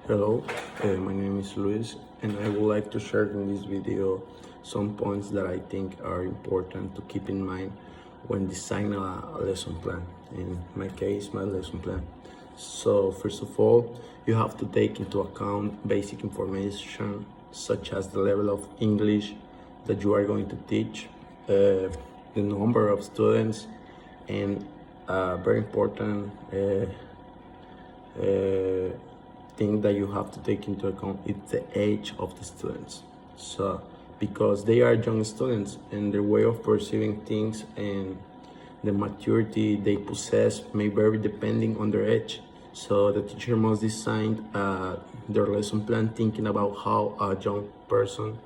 Hello, my name is Luis, and I would like to share in this video some points that I think are important to keep in mind when designing a lesson plan. In my case, my lesson plan. So, first of all, you have to take into account basic information such as the level of English that you are going to teach, the number of students, and very important thing that you have to take into account is the age of the students. So because they are young students and their way of perceiving things and the maturity they possess may vary depending on their age. So the teacher must design their lesson plan thinking about how a young person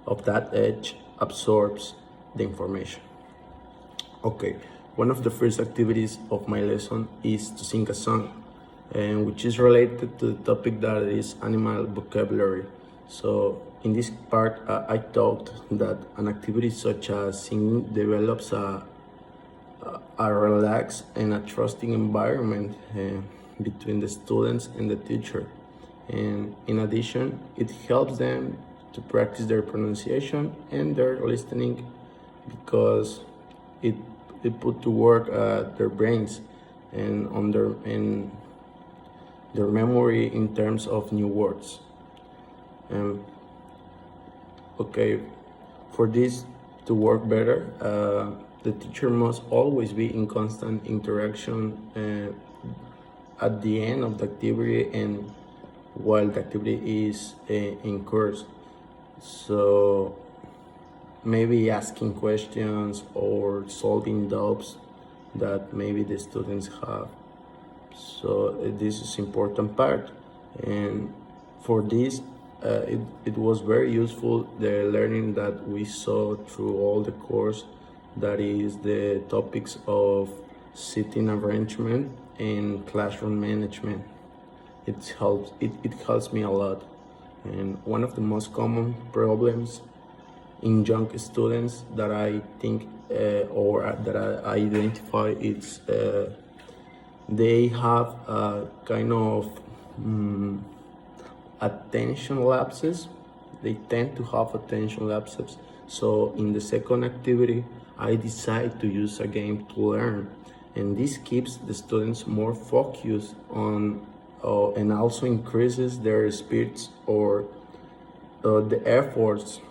of that age absorbs the information. Okay, one of the first activities of my lesson is to sing a song, and which is related to the topic that is animal vocabulary. So in this part, I thought that an activity such as singing develops a relaxed and a trusting environment between the students and the teacher. And in addition, it helps them to practice their pronunciation and their listening because it put to work their brains and on their memory in terms of new words. Okay, for this to work better, the teacher must always be in constant interaction at the end of the activity and while the activity is in course. So maybe asking questions or solving doubts that maybe the students have. So this is important part, and for this it was very useful, the learning that we saw through all the course, that is the topics of sitting arrangement and classroom management. It helps me a lot. And one of the most common problems in young students that I think or that I identify is they have a kind of attention lapses. They tend to have attention lapses. So in the second activity, I decide to use a game to learn, and this keeps the students more focused on and also increases their spirits or the efforts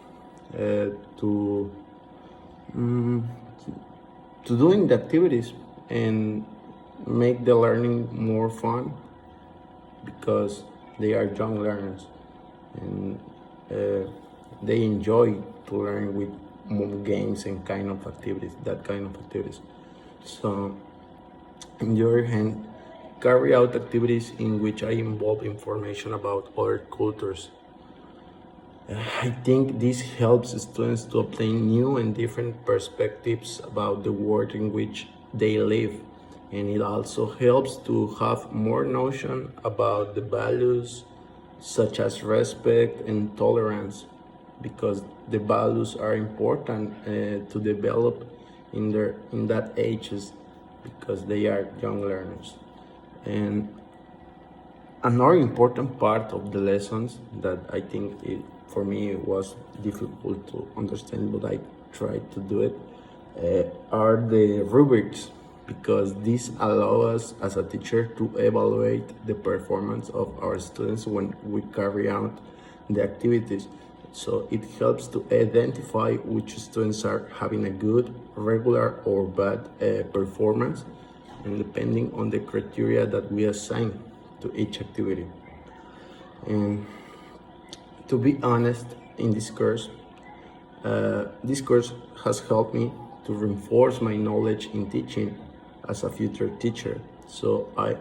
to doing the activities and make the learning more fun because they are young learners and they enjoy to learn with games and that kind of activities. So on the other hand, carry out activities in which I involve information about other cultures. I think this helps students to obtain new and different perspectives about the world in which they live, and it also helps to have more notion about the values such as respect and tolerance, because the values are important to develop in that ages because they are young learners. And another important part of the lessons that I think for me it was difficult to understand, but I tried to do it, are the rubrics, because this allows us as a teacher to evaluate the performance of our students when we carry out the activities. So it helps to identify which students are having a good, regular, or bad performance, and depending on the criteria that we assign to each activity. And to be honest, in this course has helped me to reinforce my knowledge in teaching as a future teacher. So I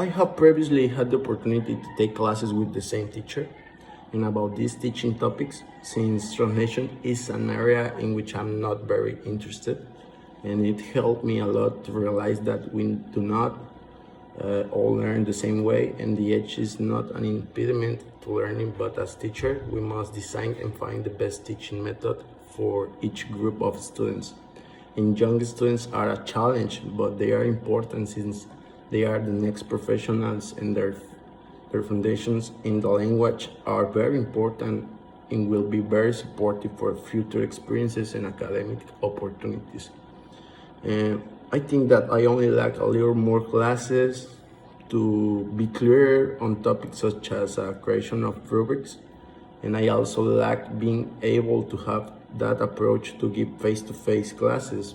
have previously had the opportunity to take classes with the same teacher and about these teaching topics, since translation is an area in which I'm not very interested, and it helped me a lot to realize that we do not all learn the same way, and the age is not an impediment to learning, but as teacher we must design and find the best teaching method for each group of students. And young students are a challenge, but they are important since They are the next professionals, and their foundations in the language are very important and will be very supportive for future experiences and academic opportunities. And I think that I only lack a little more classes to be clear on topics such as creation of rubrics. And I also lack being able to have that approach to give face-to-face classes,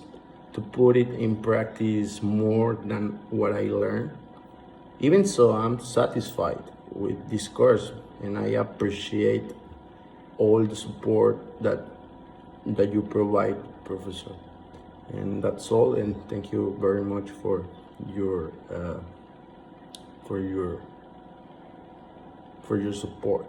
to put it in practice more than what I learned. Even so, I'm satisfied with this course, and I appreciate all the support that you provide, Professor. And that's all. And thank you very much for your for your support.